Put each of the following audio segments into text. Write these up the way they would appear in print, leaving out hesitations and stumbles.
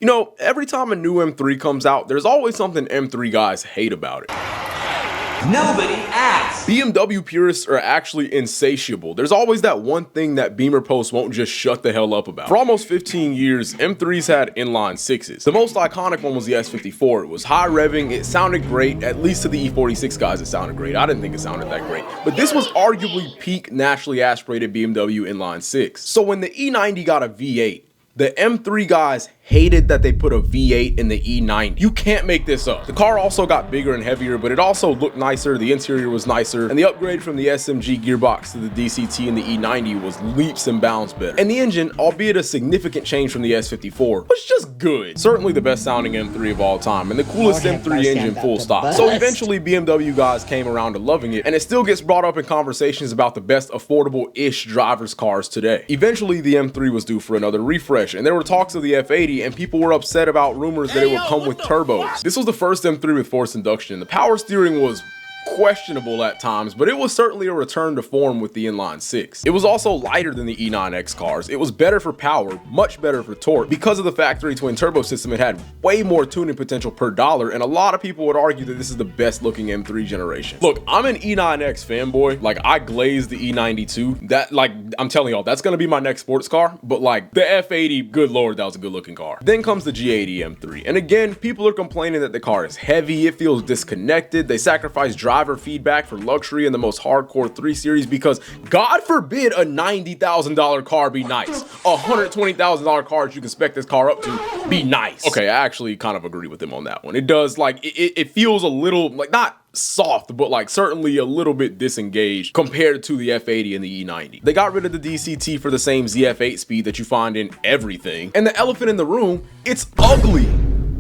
You know, every time a new M3 comes out, there's always something M3 guys hate about it. Nobody asks. BMW purists are actually insatiable. There's always that one thing that Beamer posts won't just shut the hell up about. For almost 15 years, M3s had inline sixes. The most iconic one was the S54. It was high revving, it sounded great, at least to the E46 guys it sounded great. I didn't think it sounded that great. But this was arguably peak naturally aspirated BMW inline six. So when the E90 got a V8, the M3 guys hated that they put a V8 in the E90. You can't make this up. The car also got bigger and heavier, but it also looked nicer, the interior was nicer, and the upgrade from the SMG gearbox to the DCT in the E90 was leaps and bounds better. And the engine, albeit a significant change from the S54, was just good. Certainly the best sounding M3 of all time, and the coolest M3 engine full stop. So eventually BMW guys came around to loving it, and it still gets brought up in conversations about the best affordable-ish driver's cars today. Eventually the M3 was due for another refresh, and there were talks of the F80, and people were upset about rumors that it would come with turbos. This was the first M3 with forced induction. The power steering was questionable at times, but it was certainly a return to form with the inline six. It was also lighter than the E9X cars. It was better for power, much better for torque. Because of the factory twin turbo system, it had way more tuning potential per dollar, and a lot of people would argue that this is the best looking M3 generation. Look, I'm an E9X fanboy. Like, I glazed the E92. That, like, I'm telling y'all, that's gonna be my next sports car, but like, the F80, good lord, that was a good looking car. Then comes the G80 M3, and again, people are complaining that the car is heavy, it feels disconnected, they sacrifice driver feedback for luxury in the most hardcore 3 Series because God forbid a $90,000 car be nice. A $120,000 car that you can spec this car up to be nice. Okay, I actually kind of agree with him on that one. It does, like, it feels a little, like, not soft, but like certainly a little bit disengaged compared to the F80 and the E90. They got rid of the DCT for the same ZF8 speed that you find in everything. And the elephant in the room, it's ugly.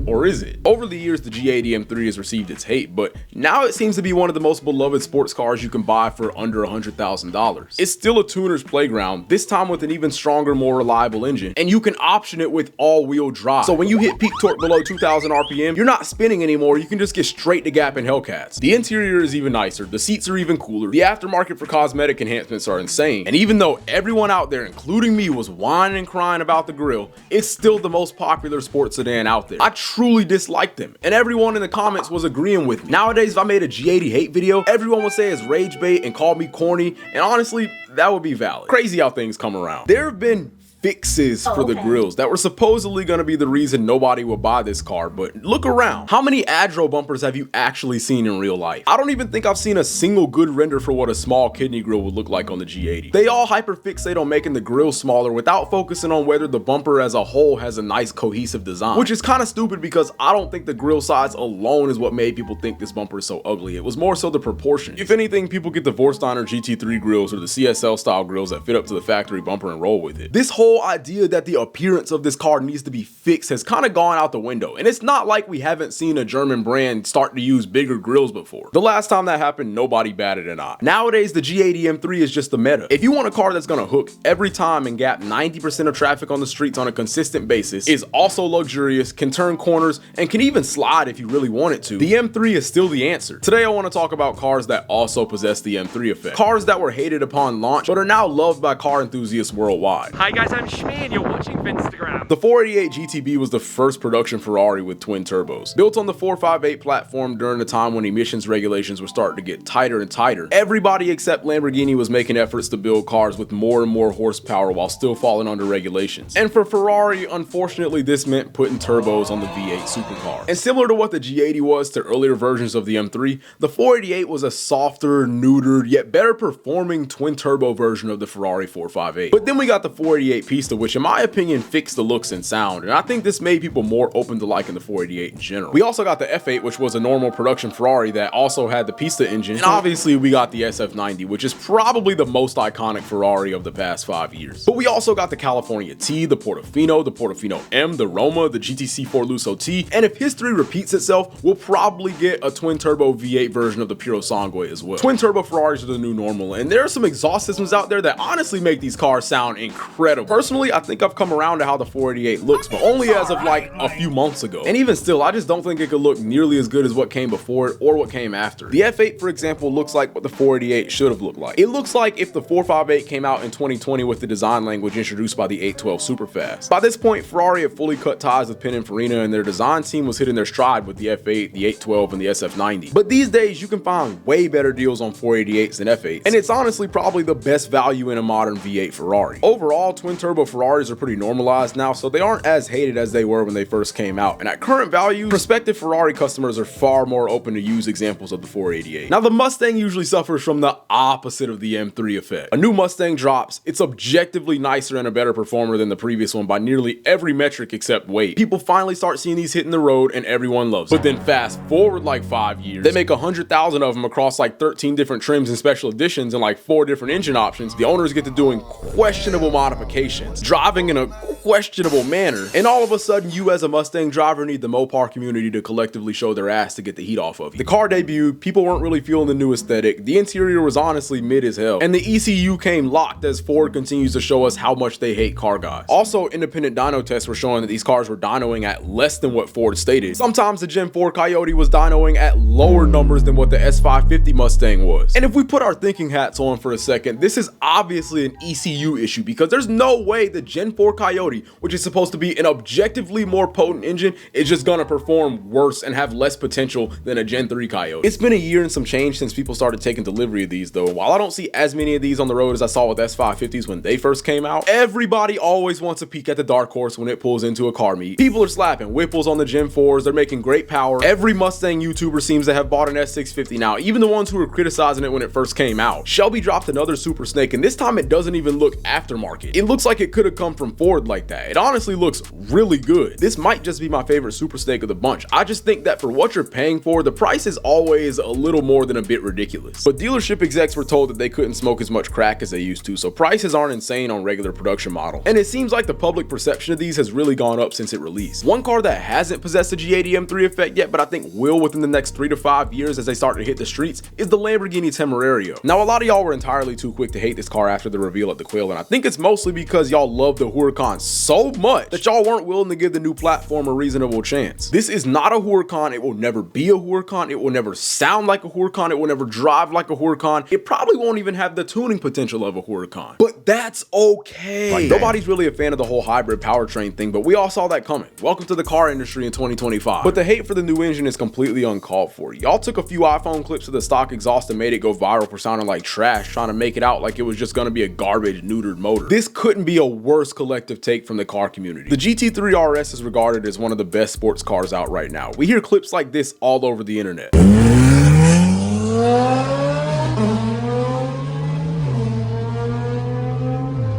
Or is it? Over the years, the G80 M3 has received its hate, but now it seems to be one of the most beloved sports cars you can buy for under $100,000. It's still a tuner's playground, this time with an even stronger, more reliable engine, and you can option it with all-wheel drive. So when you hit peak torque below 2,000 RPM, you're not spinning anymore, you can just get straight to gap and Hellcats. The interior is even nicer, the seats are even cooler, the aftermarket for cosmetic enhancements are insane, and even though everyone out there, including me, was whining and crying about the grille, it's still the most popular sports sedan out there. I truly disliked them, and everyone in the comments was agreeing with me. Nowadays, if I made a G80 hate video, everyone would say it's rage bait and call me corny, and honestly, that would be valid. Crazy how things come around. There have been fixes for the grills that were supposedly going to be the reason nobody would buy this car, but look around. How many Adro bumpers have you actually seen in real life? I don't even think I've seen a single good render for what a small kidney grill would look like on the G80. They all hyperfixate on making the grill smaller without focusing on whether the bumper as a whole has a nice cohesive design, which is kind of stupid because I don't think the grill size alone is what made people think this bumper is so ugly. It was more so the proportion. If anything, people get the Vorsteiner GT3 grills or the CSL style grills that fit up to the factory bumper and roll with it. This whole idea that the appearance of this car needs to be fixed has kind of gone out the window, and it's not like we haven't seen a German brand start to use bigger grills before. The last time that happened, nobody batted an eye. Nowadays, the G80 M3 is just the meta. If you want a car that's gonna hook every time and gap 90% of traffic on the streets on a consistent basis, is also luxurious, can turn corners, and can even slide if you really want it to, the M3 is still the answer. Today, I want to talk about cars that also possess the M3 effect. Cars that were hated upon launch, but are now loved by car enthusiasts worldwide. Hi guys, I'm Shmi and you're watching Vinstagram. The 488 GTB was the first production Ferrari with twin turbos. Built on the 458 platform during a time when emissions regulations were starting to get tighter and tighter, everybody except Lamborghini was making efforts to build cars with more and more horsepower while still falling under regulations. And for Ferrari, unfortunately, this meant putting turbos on the V8 supercar. And similar to what the G80 was to earlier versions of the M3, the 488 was a softer, neutered, yet better performing twin turbo version of the Ferrari 458. But then we got the 488 Pista, which in my opinion fixed the looks and sound, and I think this made people more open to liking the 488 in general. We also got the F8, which was a normal production Ferrari that also had the Pista engine, and obviously we got the SF90, which is probably the most iconic Ferrari of the past 5 years. But we also got the California T, the Portofino M, the Roma, the GTC4 Lusso T, and if history repeats itself, we'll probably get a twin turbo V8 version of the Puro Sangue as well. Twin turbo Ferraris are the new normal, and there are some exhaust systems out there that honestly make these cars sound incredible. Personally, I think I've come around to how the 488 looks, but only as of like a few months ago. And even still, I just don't think it could look nearly as good as what came before it or what came after. The F8, for example, looks like what the 488 should have looked like. It looks like if the 458 came out in 2020 with the design language introduced by the 812 Superfast. By this point, Ferrari had fully cut ties with Pininfarina, and their design team was hitting their stride with the F8, the 812, and the SF90. But these days, you can find way better deals on 488s than F8s, and it's honestly probably the best value in a modern V8 Ferrari. Overall, twin-turbo Ferraris are pretty normalized now, so they aren't as hated as they were when they first came out, and at current values, prospective Ferrari customers are far more open to use examples of the 488. Now, the Mustang usually suffers from the opposite of the M3 effect. A new Mustang drops, it's objectively nicer and a better performer than the previous one by nearly every metric except weight. People finally start seeing these hitting the road and everyone loves them. But then fast forward like 5 years, they make 100,000 of them across like 13 different trims and special editions and like 4 different engine options. The owners get to doing questionable modifications, driving in a questionable manner, and all of a sudden you as a Mustang driver need the Mopar community to collectively show their ass to get the heat off of you. The car debuted, people weren't really feeling the new aesthetic, the interior was honestly mid as hell, and the ECU came locked as Ford continues to show us how much they hate car guys. Also, independent dyno tests were showing that these cars were dynoing at less than what Ford stated. Sometimes the Gen 4 Coyote was dynoing at lower numbers than what the S550 Mustang was. And if we put our thinking hats on for a second, this is obviously an ECU issue because there's no way the Gen 4 Coyote, which is supposed to be an objectively more potent engine, is just gonna perform worse and have less potential than a Gen 3 Coyote. It's been a year and some change since people started taking delivery of these though. While I don't see as many of these on the road as I saw with S550s when they first came out, everybody always wants a peek at the dark horse when it pulls into a car meet. People are slapping Whipples on the Gen 4s, they're making great power. Every Mustang YouTuber seems to have bought an S650 now, even the ones who were criticizing it when it first came out. Shelby dropped another Super Snake, and this time it doesn't even look aftermarket. It looks like it could have come from Ford like that. It honestly looks really good. This might just be my favorite Super Snake of the bunch. I just think that for what you're paying for, the price is always a little more than a bit ridiculous. But dealership execs were told that they couldn't smoke as much crack as they used to, so prices aren't insane on regular production models. And it seems like the public perception of these has really gone up since it released. One car that hasn't possessed a G80 M3 Effect yet, but I think will within the next 3 to 5 years as they start to hit the streets, is the Lamborghini Temerario. Now, a lot of y'all were entirely too quick to hate this car after the reveal at the Quail, and I think it's mostly because y'all love the Huracan so much that y'all weren't willing to give the new platform a reasonable chance. This is not a Huracan, it will never be a Huracan, it will never sound like a Huracan, it will never drive like a Huracan, it probably won't even have the tuning potential of a Huracan. But that's okay. Like, nobody's really a fan of the whole hybrid powertrain thing, but we all saw that coming. Welcome to the car industry in 2025. But the hate for the new engine is completely uncalled for. Y'all took a few iPhone clips of the stock exhaust and made it go viral for sounding like trash, trying to make it out like it was just gonna be a garbage neutered motor. This couldn't be a worse collective take from the car community. The GT3 RS is regarded as one of the best sports cars out right now. We hear clips like this all over the internet.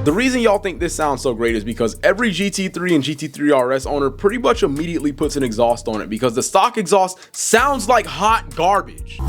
The reason y'all think this sounds so great is because every GT3 and GT3 RS owner pretty much immediately puts an exhaust on it because the stock exhaust sounds like hot garbage.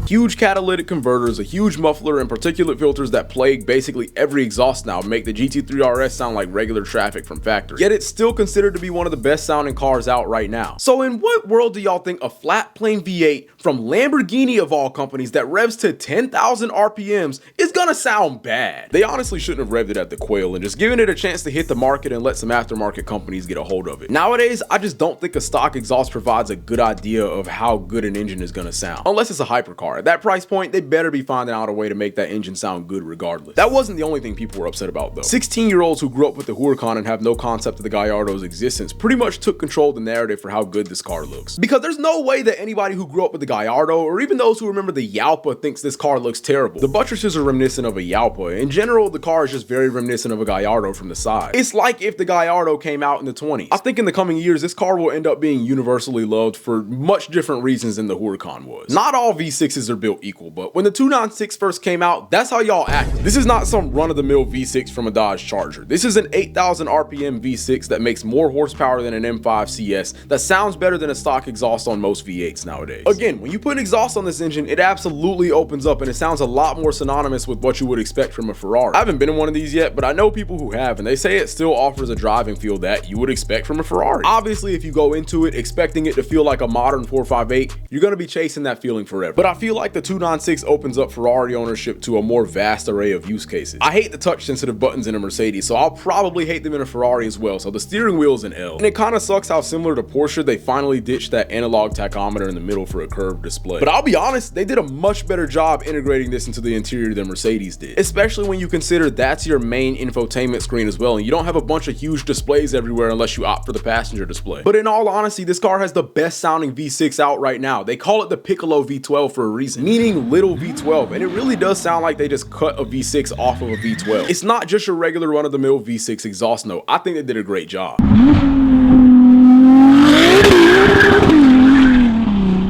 Huge catalytic converters, a huge muffler, and particulate filters that plague basically every exhaust now make the GT3 RS sound like regular traffic from factory. Yet it's still considered to be one of the best sounding cars out right now. So in what world do y'all think a flat plane V8 from Lamborghini of all companies that revs to 10,000 RPMs is gonna sound bad? They honestly shouldn't have revved it at the Quail and just given it a chance to hit the market and let some aftermarket companies get a hold of it. Nowadays, I just don't think a stock exhaust provides a good idea of how good an engine is gonna sound, unless it's a hypercar. At that price point, they better be finding out a way to make that engine sound good regardless. That wasn't the only thing people were upset about though. 16-year-olds who grew up with the Huracan and have no concept of the Gallardo's existence pretty much took control of the narrative for how good this car looks. Because there's no way that anybody who grew up with the Gallardo, or even those who remember the Yalpa, thinks this car looks terrible. The buttresses are reminiscent of a Yalpa. In general, the car is just very reminiscent of a Gallardo from the side. It's like if the Gallardo came out in the 20s. I think in the coming years, this car will end up being universally loved for much different reasons than the Huracan was. Not all V6s are built equal, but when the 296 first came out, that's how y'all acted. This is not some run-of-the-mill V6 from a Dodge Charger. This is an 8,000 RPM V6 that makes more horsepower than an M5 CS, that sounds better than a stock exhaust on most V8s nowadays. Again, when you put an exhaust on this engine, it absolutely opens up and it sounds a lot more synonymous with what you would expect from a Ferrari. I haven't been in one of these yet, but I know people who have, and they say it still offers a driving feel that you would expect from a Ferrari. Obviously, if you go into it expecting it to feel like a modern 458, you're going to be chasing that feeling forever. But I feel like the 296 opens up Ferrari ownership to a more vast array of use cases. I hate the touch sensitive buttons in a Mercedes, so I'll probably hate them in a Ferrari as well, so the steering wheel is an L. And it kind of sucks how similar to Porsche, they finally ditched that analog tachometer in the middle for a curved display. But I'll be honest, they did a much better job integrating this into the interior than Mercedes did, especially when you consider that's your main infotainment screen as well, and you don't have a bunch of huge displays everywhere unless you opt for the passenger display. But in all honesty, this car has the best sounding V6 out right now. They call it the Piccolo V12 for a reason, meaning little V12, and it really does sound like they just cut a V6 off of a V12. It's not just your regular run-of-the-mill V6 exhaust note. I think they did a great job.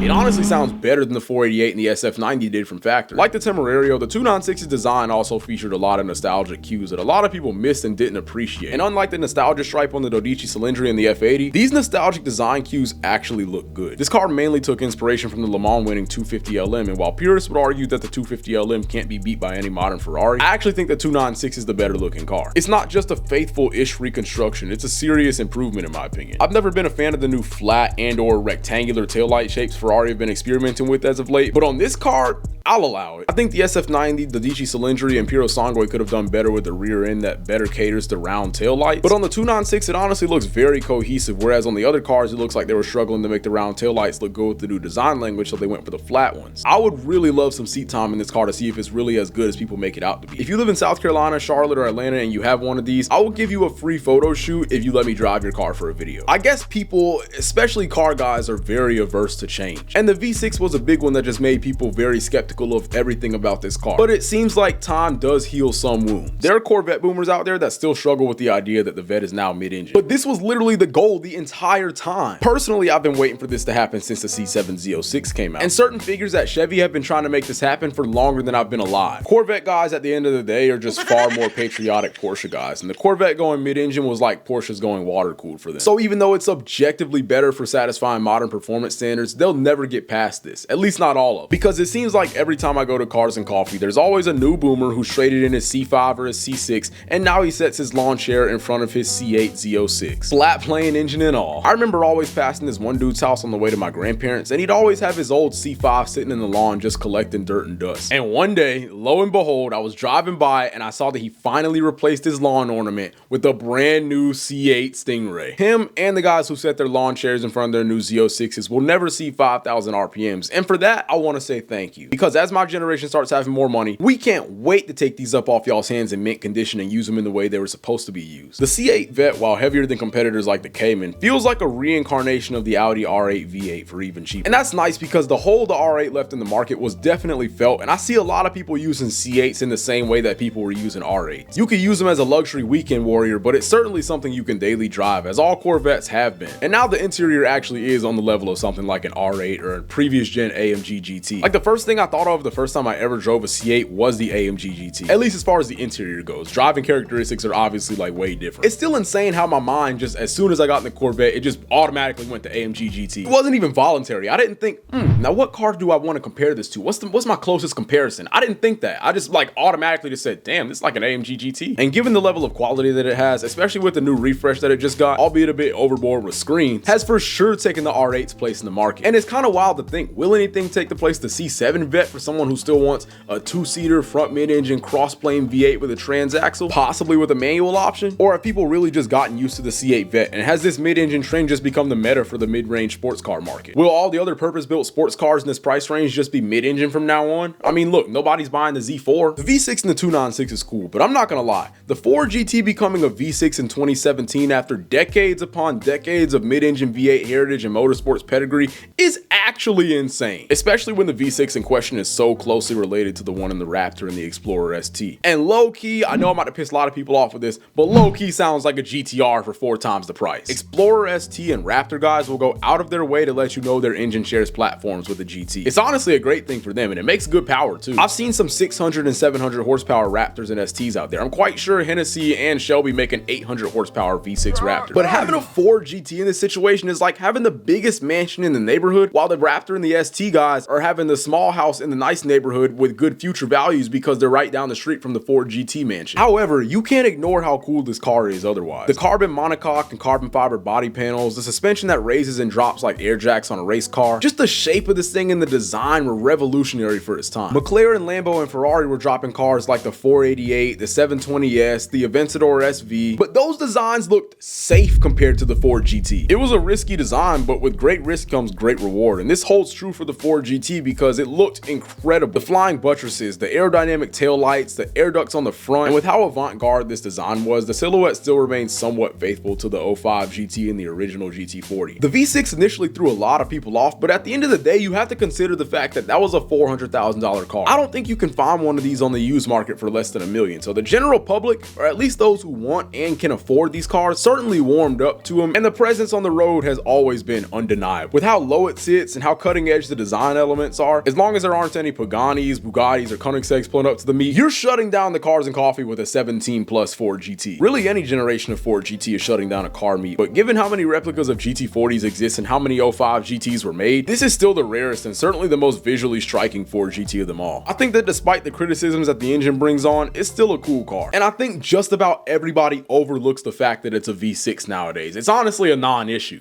It honestly sounds better than the 488 and the SF90 did from factory. Like the Temerario, the 296's design also featured a lot of nostalgic cues that a lot of people missed and didn't appreciate. And unlike the nostalgia stripe on the Dodici Cylindri and the F80, these nostalgic design cues actually look good. This car mainly took inspiration from the Le Mans winning 250LM, and while purists would argue that the 250LM can't be beat by any modern Ferrari, I actually think the 296 is the better looking car. It's not just a faithful-ish reconstruction, it's a serious improvement in my opinion. I've never been a fan of the new flat and or rectangular taillight shapes Ferrari have been experimenting with as of late, but on this car, I'll allow it. I think the SF90, the Dodici Cylindri, and Puro Sangue could have done better with the rear end that better caters to round tail lights. But on the 296, it honestly looks very cohesive, whereas on the other cars, it looks like they were struggling to make the round tail lights look good with the new design language, so they went for the flat ones. I would really love some seat time in this car to see if it's really as good as people make it out to be. If you live in South Carolina, Charlotte, or Atlanta, and you have one of these, I will give you a free photo shoot if you let me drive your car for a video. I guess people, especially car guys, are very averse to change, and the V6 was a big one that just made people very skeptical of everything about this car. But it seems like time does heal some wounds. There are Corvette boomers out there that still struggle with the idea that the Vet is now mid-engine, but this was literally the goal the entire time. Personally, I've been waiting for this to happen since the C7 Z06 came out, and certain figures at Chevy have been trying to make this happen for longer than I've been alive. Corvette guys at the end of the day are just far more patriotic Porsche guys, and the Corvette going mid-engine was like Porsche's going water-cooled for them. So even though it's objectively better for satisfying modern performance standards, they'll never get past this, at least not all of them, because it seems like every time I go to Cars and Coffee, there's always a new boomer who's traded in his C5 or his C6, and now he sets his lawn chair in front of his C8 Z06, flat plane engine and all. I remember always passing this one dude's house on the way to my grandparents, and he'd always have his old C5 sitting in the lawn just collecting dirt and dust. And one day, lo and behold, I was driving by and I saw that he finally replaced his lawn ornament with a brand new C8 Stingray. Him and the guys who set their lawn chairs in front of their new Z06s will never see 5,000 RPMs, and for that, I want to say thank you, because as my generation starts having more money, we can't wait to take these up off y'all's hands in mint condition and use them in the way they were supposed to be used. The C8 Vet, while heavier than competitors like the Cayman, feels like a reincarnation of the Audi R8 V8 for even cheaper. And that's nice because the hole the R8 left in the market was definitely felt, and I see a lot of people using C8s in the same way that people were using R8s. You could use them as a luxury weekend warrior, but it's certainly something you can daily drive, as all Corvettes have been. And now the interior actually is on the level of something like an R8 or a previous gen AMG GT. Like the first thing I thought of the first time I ever drove a C8 was the AMG GT, at least as far as the interior goes. Driving characteristics are obviously like way different. It's still insane how my mind just, as soon as I got in the Corvette, it just automatically went to AMG GT. It wasn't even voluntary. I didn't think, now what car do I want to compare this to? What's my closest comparison? I didn't think that. I just like automatically just said, damn, this is like an AMG GT. And given the level of quality that it has, especially with the new refresh that it just got, albeit a bit overboard with screens, has for sure taken the R8's place in the market. And it's kind of wild to think, will anything take the place of the C7 Vet for someone who still wants a two-seater front mid-engine cross-plane V8 with a transaxle, possibly with a manual option? Or have people really just gotten used to the C8 Vet, and has this mid-engine trend just become the meta for the mid-range sports car market? Will all the other purpose-built sports cars in this price range just be mid-engine from now on? I mean, look, nobody's buying the Z4. The V6 and the 296 is cool, but I'm not gonna lie, the Ford GT becoming a V6 in 2017 after decades upon decades of mid-engine V8 heritage and motorsports pedigree is actually insane, especially when the V6 in question is so closely related to the one in the Raptor and the Explorer ST. And low-key, I know I'm about to piss a lot of people off with this, but low-key sounds like a GTR for 4 times the price. Explorer ST and Raptor guys will go out of their way to let you know their engine shares platforms with the GT. It's honestly a great thing for them, and it makes good power too. I've seen some 600 and 700 horsepower Raptors and STs out there. I'm quite sure Hennessy and Shelby make an 800 horsepower V6 Raptor. But having a Ford GT in this situation is like having the biggest mansion in the neighborhood while the Raptor and the ST guys are having the small house in the nice neighborhood with good future values because they're right down the street from the Ford GT mansion. However, you can't ignore how cool this car is otherwise. The carbon monocoque and carbon fiber body panels, the suspension that raises and drops like air jacks on a race car, just the shape of this thing and the design were revolutionary for its time. McLaren, Lambo, and Ferrari were dropping cars like the 488, the 720S, the Aventador SV, but those designs looked safe compared to the Ford GT. It was a risky design, but with great risk comes great reward, and this holds true for the Ford GT because it looked incredible. The flying buttresses, the aerodynamic tail lights, the air ducts on the front, and with how avant-garde this design was, the silhouette still remains somewhat faithful to the 05 GT and the original GT40. The V6 initially threw a lot of people off, but at the end of the day, you have to consider the fact that that was a $400,000 car. I don't think you can find one of these on the used market for less than $1 million, so the general public, or at least those who want and can afford these cars, certainly warmed up to them, and the presence on the road has always been undeniable. With how low it sits and how cutting edge the design elements are, as long as there aren't any Paganis, Bugattis, or Koenigsegg's pulling up to the meet, you're shutting down the cars and coffee with a 17 plus Ford GT. Really, any generation of Ford GT is shutting down a car meet, but given how many replicas of GT40s exist and how many 05 GTs were made, this is still the rarest and certainly the most visually striking Ford GT of them all. I think that despite the criticisms that the engine brings on, it's still a cool car. And I think just about everybody overlooks the fact that it's a V6 nowadays. It's honestly a non-issue.